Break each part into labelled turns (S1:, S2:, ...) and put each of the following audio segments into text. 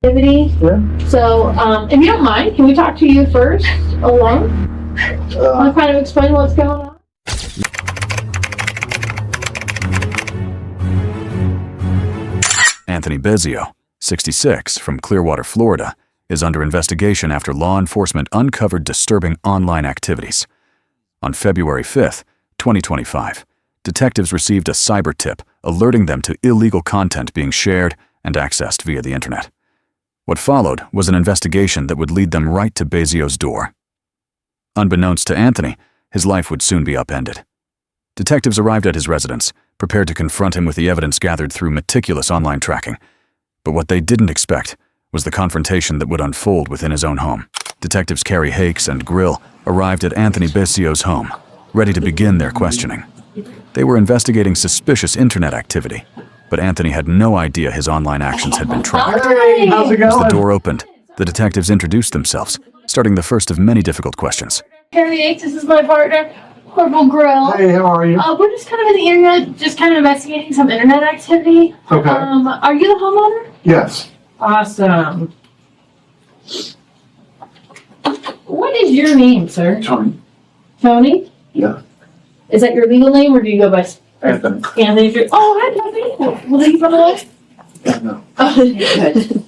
S1: activity.
S2: Yeah.
S1: So, if you don't mind, can we talk to you first alone? I'll kind of explain what's going on.
S3: Anthony Bezio, 66, from Clearwater, Florida, is under investigation after law enforcement uncovered disturbing online activities. On February 5th, 2025, detectives received a cyber tip alerting them to illegal content being shared and accessed via the internet. What followed was an investigation that would lead them right to Bezio's door. Unbeknownst to Anthony, his life would soon be upended. Detectives arrived at his residence, prepared to confront him with the evidence gathered through meticulous online tracking. But what they didn't expect was the confrontation that would unfold within his own home. Detectives Carrie Hakes and Grill arrived at Anthony Bezio's home, ready to begin their questioning. They were investigating suspicious internet activity, but Anthony had no idea his online actions had been tracked.
S2: Hey, how's it going?
S3: As the door opened, the detectives introduced themselves, starting the first of many difficult questions.
S1: Carrie Hakes, this is my partner, Corporal Grill.
S2: Hey, how are you?
S1: We're just kind of in the area, just kind of investigating some internet activity.
S2: Okay.
S1: Are you the homeowner?
S2: Yes.
S1: Awesome. What is your name, sir?
S2: Tony.
S1: Tony?
S2: Yeah.
S1: Is that your legal name, or do you go by
S2: Anthony.
S1: Anthony? Oh, hi, Tony. Will you run away?
S2: Yeah, no.
S1: Oh, good.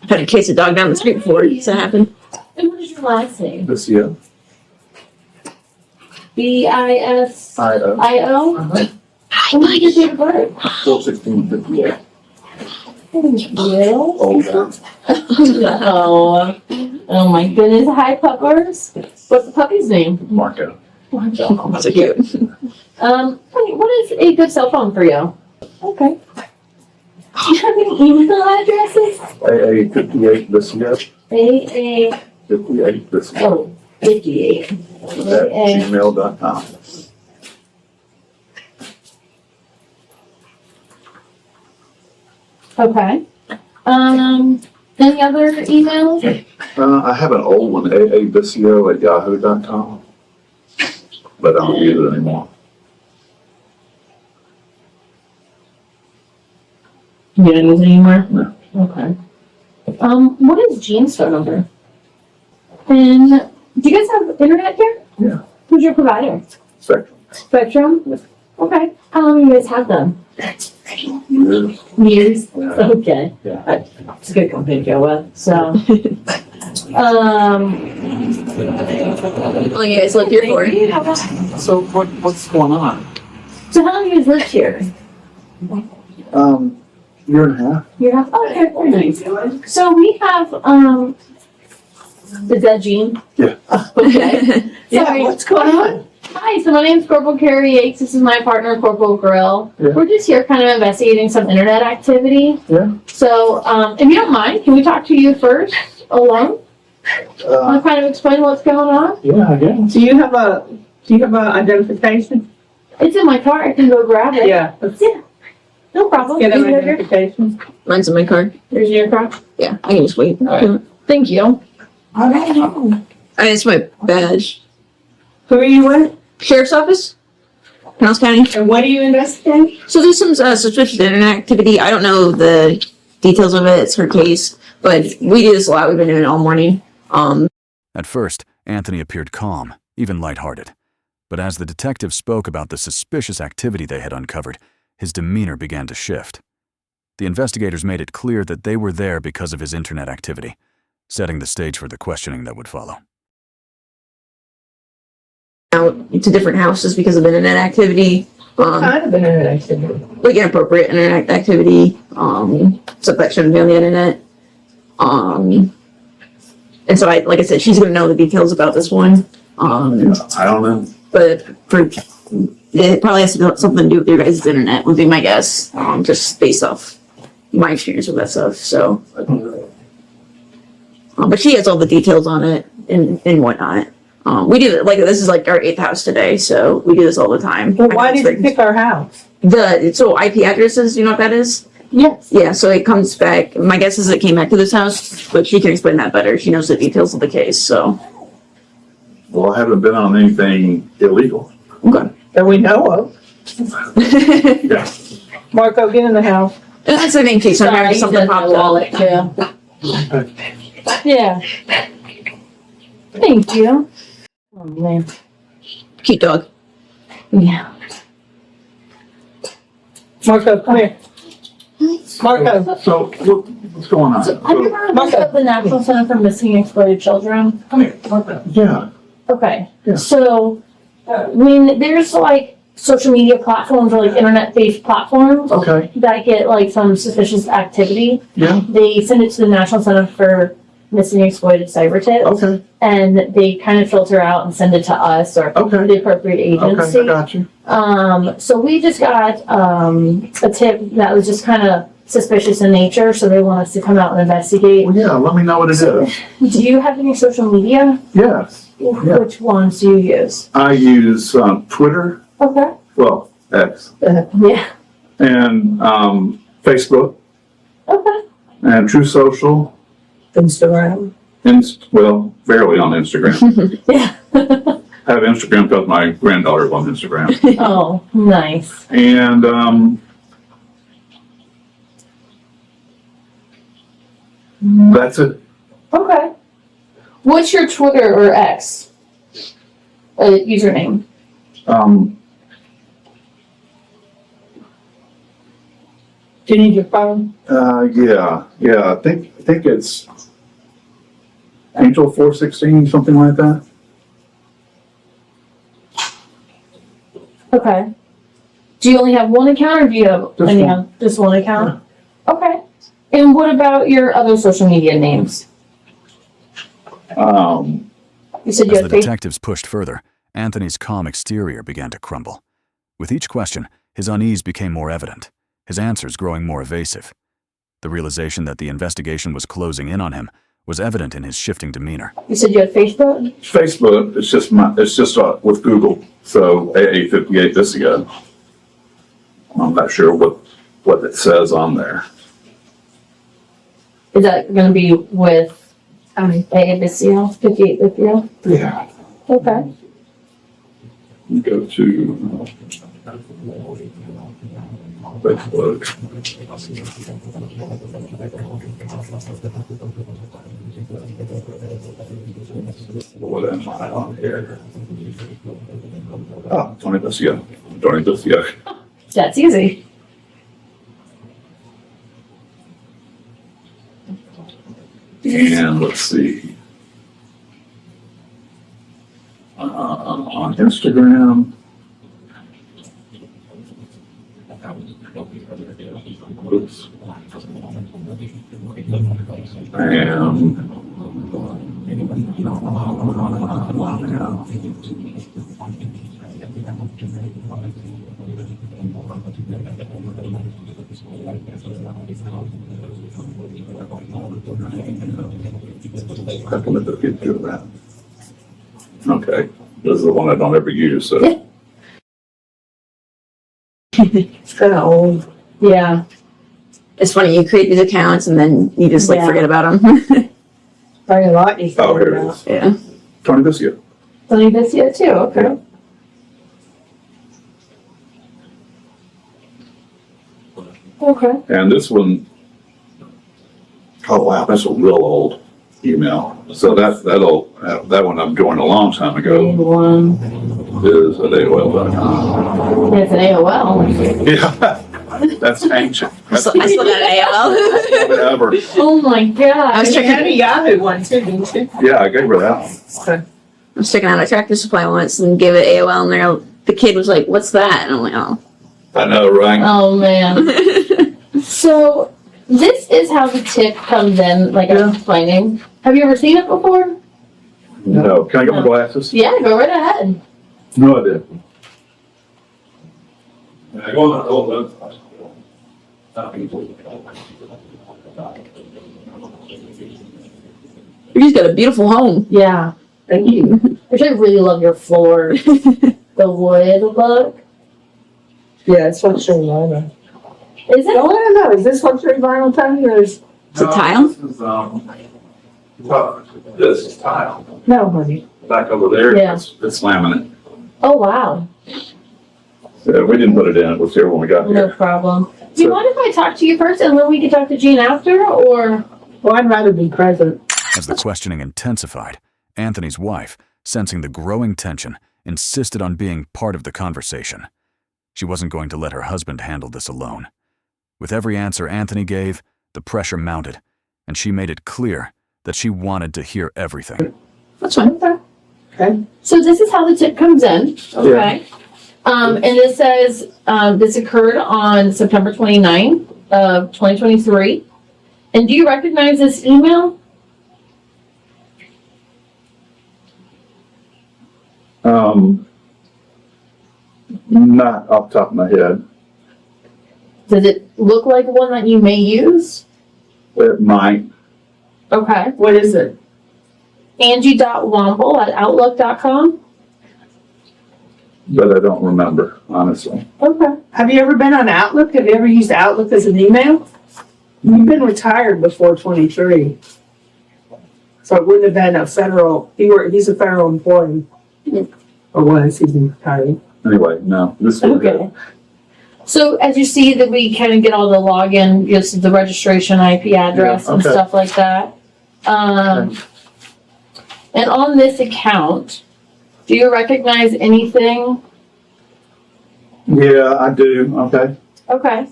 S4: I've had a case of dog down the street before. Does that happen?
S1: And what is your last name?
S2: This year.
S1: Bisio?
S2: I
S1: Hi, what is your date of birth?
S2: 4/16/58.
S1: Will?
S2: Old guy.
S1: Oh my goodness. Hi, puppers. What's the puppy's name?
S2: Marco.
S4: So cute.
S1: What is a good cell phone for you? Okay. Do you have any email addresses?
S2: AA 58 this year.
S1: AA
S2: 58 this year.
S1: 58.
S2: At gmail.com.
S1: Okay. Any other emails?
S2: I have an old one, aabicio at yahoo.com. But I don't use it anymore.
S1: You don't use it anymore?
S2: No.
S1: Okay. What is Jean's phone number? And do you guys have internet here?
S2: Yeah.
S1: Who's your provider?
S2: Spectrum.
S1: Spectrum? Okay. How long do you guys have them?
S2: Years.
S1: Years?
S2: Yeah.
S1: Okay.
S2: Yeah.
S1: It's a good company to go with, so.
S4: How long you guys lived here for?
S2: So what's going on?
S1: So how long have you guys lived here?
S2: Year and a half.
S1: You have, okay, very nice. So we have, is that Jean?
S2: Yeah.
S1: Okay.
S4: Yeah,
S1: Sorry.
S4: what's going on?
S1: Hi, so my name's Corporal Carrie Yakes. This is my partner, Corporal Grill.
S2: Yeah.
S1: We're just here kind of investigating some internet activity.
S2: Yeah.
S1: So, if you don't mind, can we talk to you first alone? I'll kind of explain what's going on.
S2: Yeah, I guess.
S5: Do you have a identification?
S1: It's in my car. I can go grab it.
S5: Yeah.
S1: Yeah. No problem.
S5: Get an
S1: You have your-
S5: identification.
S4: Mine's in my car.
S1: There's your car.
S4: Yeah, I can just wait.
S1: Alright. Thank you.
S4: It's my badge.
S5: Who are you with?
S4: Sheriff's Office, Pinellas County.
S5: And what are you investigating?
S4: So there's some suspicious internet activity. I don't know the details of it. It's her case, but we do this a lot. We've been doing it all morning.
S3: At first, Anthony appeared calm, even lighthearted. But as the detectives spoke about the suspicious activity they had uncovered, his demeanor began to shift. The investigators made it clear that they were there because of his internet activity, setting the stage for the questioning that would follow.
S4: Out to different houses because of internet activity.
S5: What kind of internet activity?
S4: Like inappropriate internet activity, stuff that shouldn't be on the internet. And so like I said, she's gonna know the details about this one.
S2: I don't know.
S4: But it probably has to do something to do with your guys' internet would be my guess. Just based off my experience with that stuff. So,
S2: I don't know.
S4: but she has all the details on it and whatnot. We do like this is like our 8th house today, so we do this all the time.
S5: Well, why did you pick our house?
S4: So IP addresses, you know what that is?
S1: Yes.
S4: Yeah, so it comes back. My guess is it came back to this house, but she can explain that better. She knows the details of the case, so.
S2: Well, I haven't been on anything illegal.
S4: Okay.
S5: That we know of.
S2: Yeah.
S5: Marco, get in the house.
S4: That's the thing, too.
S1: Sorry,
S4: Sometimes
S1: you
S4: something
S1: did my
S4: pops up.
S1: wallet too. Yeah. Thank you. Oh man.
S4: Cute dog.
S1: Yeah.
S5: Marco, come here. Marco,
S2: So, what's going on?
S1: So, have you ever heard of the National Center for Missing and Exploited Children?
S2: Come here. Yeah.
S1: Okay.
S2: Yeah.
S1: So, when there's like social media platforms or like internet-based platforms
S2: Okay.
S1: that get like some suspicious activity,
S2: Yeah.
S1: they send it to the National Center for Missing and Exploited Cyber Tips,
S2: Okay.
S1: and they kind of filter out and send it to us or
S2: Okay.
S1: the appropriate agency.
S2: Okay. I got you.
S1: So we just got a tip that was just kind of suspicious in nature, so they want us to come out and investigate.
S2: Well, yeah. Let me know what it is.
S1: Do you have any social media?
S2: Yes. Yeah.
S1: Which ones do you use?
S2: I use Twitter.
S1: Okay.
S2: Well, X.
S1: Yeah.
S2: And Facebook
S1: Okay.
S2: and True Social.
S5: Instagram.
S2: Well, barely on Instagram.
S1: Yeah.
S2: I have Instagram because my granddaughter's on Instagram.
S1: Oh, nice.
S2: And that's it.
S1: Okay. What's your Twitter or X username?
S5: Do you need your phone?
S2: Yeah. I think it's Angel 416, something like that.
S1: Okay. Do you only have one account or do you have
S2: Just
S1: any
S2: one.
S1: just one account? Okay. And what about your other social media names? You said you
S3: As
S1: had
S3: the
S1: Facebook.
S3: detectives pushed further, Anthony's calm exterior began to crumble. With each question, his unease became more evident, his answers growing more evasive. The realization that the investigation was closing in on him was evident in his shifting demeanor.
S1: You said you had Facebook?
S2: Facebook, it's just with Google. So AA58 this ago. I'm not sure what it says on there.
S1: Is that going to be with AABCL, 5850?
S2: Yeah.
S1: Okay.
S2: Go to Facebook. What am I on here? Oh, Tony Biscio. Tony Biscio.
S1: That's easy.
S2: And let's see. On Instagram. Oops. How can I get through that? Okay, this is the one I don't ever use, so.
S5: It's kind of old.
S1: Yeah.
S4: It's funny, you create these accounts and then you just like
S1: Yeah.
S4: forget about them.
S5: Probably a lot you
S2: Oh,
S5: can
S2: here it
S5: about.
S2: is.
S4: Yeah.
S2: Tony Biscio.
S1: Tony Biscio too, okay. Okay.
S2: And this one, oh wow, that's a real old email. So that one I'm doing a long time ago
S1: One.
S2: is at AOL.com.
S1: It's an AOL.
S2: Yeah, that's ancient.
S4: I still got an AOL.
S2: Whatever.
S1: Oh my
S4: I
S1: god.
S4: was
S5: You had
S4: checking,
S5: a Yahoo one too, didn't you?
S2: Yeah, I gave her that one.
S4: I was checking out a Tractor Supply once and gave it AOL and the kid was like, "What's that?" And I'm like, "Oh."
S2: I know, right?
S1: Oh man. So this is how the tip comes in, like I was explaining. Have you ever seen it before?
S2: No, can I get my glasses?
S1: Yeah, go right ahead.
S2: No, I didn't. I go on the whole
S4: You just got a beautiful home.
S1: Yeah.
S5: Thank you.
S1: Actually, I really love your floors. The wood look.
S5: Yeah, it's luxury vinyl.
S1: Is it?
S5: Oh, I don't know. Is this luxury vinyl, Tony, or is,
S4: Is it tile?
S2: This is tile.
S5: no, honey?
S2: Back over there,
S1: Yeah.
S2: it's laminate.
S1: Oh wow.
S2: So we didn't put it in, it was here when we got
S1: No
S2: here.
S1: problem. Do you mind if I talk to you first and then we can talk to Jean after, or?
S5: Well, I'd rather be present.
S3: As the questioning intensified, Anthony's wife, sensing the growing tension, insisted on being part of the conversation. She wasn't going to let her husband handle this alone. With every answer Anthony gave, the pressure mounted, and she made it clear that she wanted to hear everything.
S4: That's fine.
S5: Okay.
S1: So this is how the tip comes in, okay? And it says, this occurred on September 29th of 2023. And do you recognize this email?
S2: Not off the top of my head.
S1: Does it look like one that you may use?
S2: It might.
S1: Okay.
S5: What is it?
S1: Angie.womble@outlook.com.
S2: But I don't remember, honestly.
S1: Okay.
S5: Have you ever been on Outlook? Have you ever used Outlook as an email? You've been retired before 23. So it wouldn't have been a federal, he's a federal employee. Or was, he's retired.
S2: Anyway, no, this is
S1: Okay. So as you see that we kind of get all the login, just the registration IP address
S2: Yeah,
S1: and
S2: okay.
S1: stuff like that. And on this account, do you recognize anything?
S2: Yeah, I do. Okay.
S1: Okay.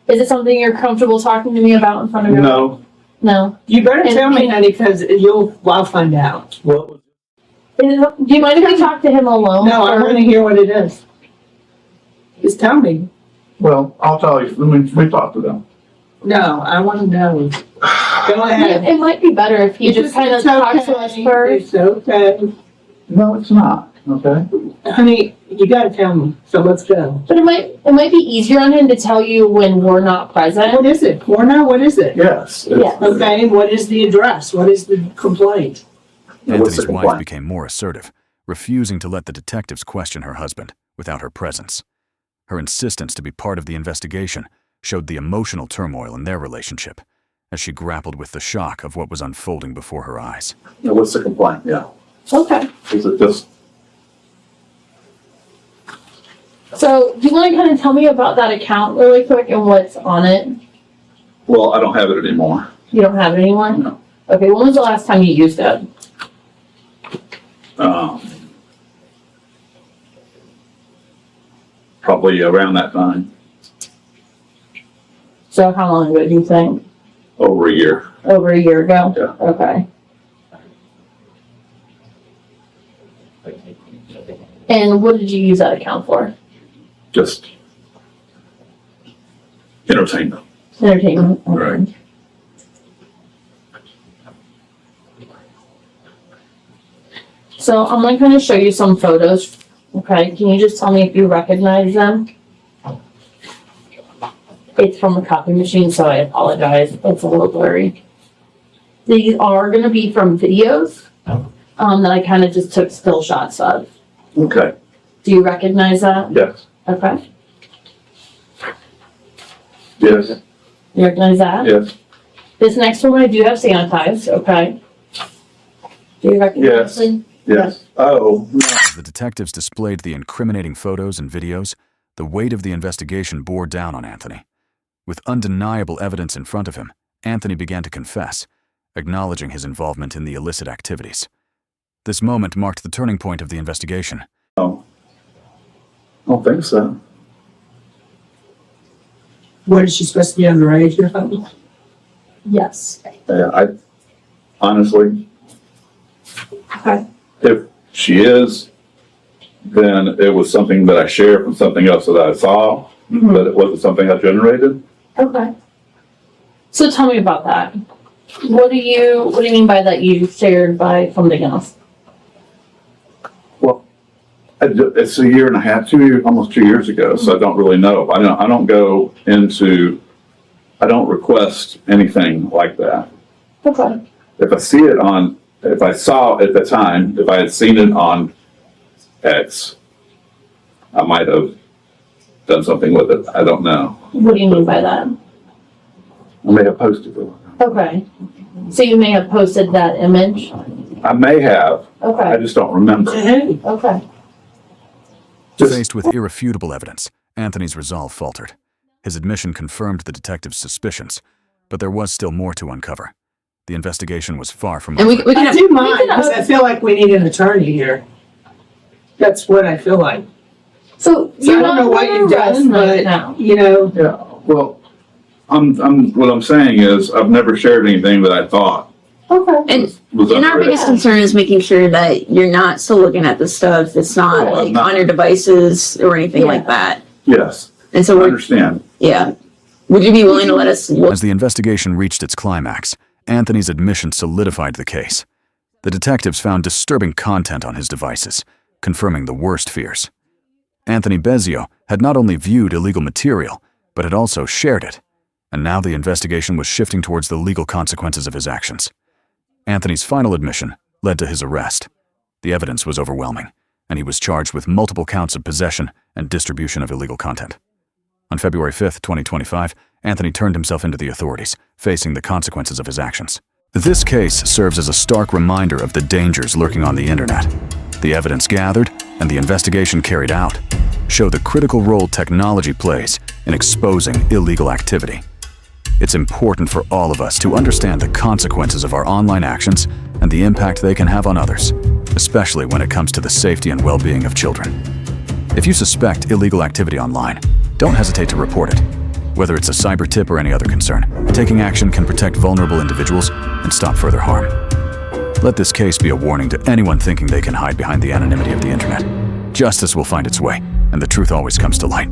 S1: Is it something you're comfortable talking to me about in front of your?
S2: No.
S1: No.
S5: You better
S1: And
S5: tell me,
S1: can-
S5: honey, because I'll find out.
S2: Well,
S1: Do you mind if we talk to him alone?
S5: No, I
S1: or-
S5: want to hear what it is. Just tell me.
S2: I'll tell you. We talk to them.
S5: No, I want to know. Go ahead.
S1: It might be better if he just kind of
S5: It's
S1: talks to us
S5: okay.
S1: first.
S5: It's okay.
S2: No, it's not. Okay.
S5: Honey, you gotta tell me, so let's go.
S1: But it might be easier on him to tell you when we're not present.
S5: What is it? Corner, what is it?
S2: Yes.
S1: Yeah.
S5: Okay, what is the address? What is the complaint?
S2: What's the
S3: Anthony's wife
S2: complaint?
S3: became more assertive, refusing to let the detectives question her husband without her presence. Her insistence to be part of the investigation showed the emotional turmoil in their relationship as she grappled with the shock of what was unfolding before her eyes.
S2: Yeah, what's the complaint? Yeah.
S1: Okay.
S2: Is it just?
S1: So do you want to kind of tell me about that account really quick and what's on it?
S2: Well, I don't have it anymore.
S1: You don't have it anymore?
S2: No.
S1: Okay, when was the last time you used it?
S2: Probably around that time,
S1: So how long ago do you think?
S2: over a year.
S1: Over a year ago?
S2: Yeah.
S1: Okay. And what did you use that account for?
S2: Just entertainment.
S1: Entertainment? Okay.
S2: Right.
S1: So I'm like going to show you some photos. Okay, can you just tell me if you recognize them? It's from a copy machine, so I apologize. It's a little blurry. These are going to be from videos that I kind of just took still shots of.
S2: Okay.
S1: Do you recognize that?
S2: Yes.
S1: Okay.
S2: Yes.
S1: You recognize that?
S2: Yes.
S1: This next one I do have sanitized, okay? Do you recognize
S2: Yes.
S1: it?
S2: Yes. Oh.
S3: As the detectives displayed the incriminating photos and videos, the weight of the investigation bore down on Anthony. With undeniable evidence in front of him, Anthony began to confess, acknowledging his involvement in the illicit activities. This moment marked the turning point of the investigation.
S2: No. I don't think so.
S5: What, is she supposed to be underage or something?
S1: Yes.
S2: Yeah, I honestly,
S1: Okay.
S2: if she is, then it was something that I shared from something else that I saw, but it wasn't something I generated.
S1: Okay. So tell me about that. What do you mean by that you shared by something else?
S2: Well, it's a year and a half, 2 years, almost 2 years ago, so I don't really know. I don't go into, I don't request anything like that.
S1: Okay.
S2: If I see it on, if I saw at the time, if I had seen it on X, I might have done something with it. I don't know.
S1: What do you mean by that?
S2: I may have posted it.
S1: Okay. So you may have posted that image?
S2: I may have. I
S1: Okay.
S2: just don't remember.
S5: Hey,
S1: Okay.
S2: Just,
S3: Faced with irrefutable evidence, Anthony's resolve faltered. His admission confirmed the detective's suspicions, but there was still more to uncover. The investigation was far from
S4: And we
S3: over.
S4: can
S5: I
S4: have,
S5: do mind, because I feel like we need an attorney here. That's what I feel like.
S1: So
S5: So I don't know what you've done, but, you know,
S2: Yeah, well, what I'm saying is, I've never shared anything that I thought
S1: Okay.
S4: and
S2: was
S4: and our
S2: unread.
S4: biggest concern is making sure that you're not still looking at this stuff. It's not
S2: Oh, I'm
S4: like
S2: not.
S4: on your devices or anything like that.
S2: Yes,
S4: And so
S2: I
S4: we're,
S2: understand.
S4: yeah. Would you be willing to let us look?
S3: As the investigation reached its climax, Anthony's admission solidified the case. The detectives found disturbing content on his devices, confirming the worst fears. Anthony Bezio had not only viewed illegal material, but had also shared it, and now the investigation was shifting towards the legal consequences of his actions. Anthony's final admission led to his arrest. The evidence was overwhelming, and he was charged with multiple counts of possession and distribution of illegal content. On February 5th, 2025, Anthony turned himself into the authorities, facing the consequences of his actions. This case serves as a stark reminder of the dangers lurking on the internet. The evidence gathered and the investigation carried out show the critical role technology plays in exposing illegal activity. It's important for all of us to understand the consequences of our online actions and the impact they can have on others, especially when it comes to the safety and well-being of children. If you suspect illegal activity online, don't hesitate to report it. Whether it's a cyber tip or any other concern, taking action can protect vulnerable individuals and stop further harm. Let this case be a warning to anyone thinking they can hide behind the anonymity of the internet. Justice will find its way, and the truth always comes to light.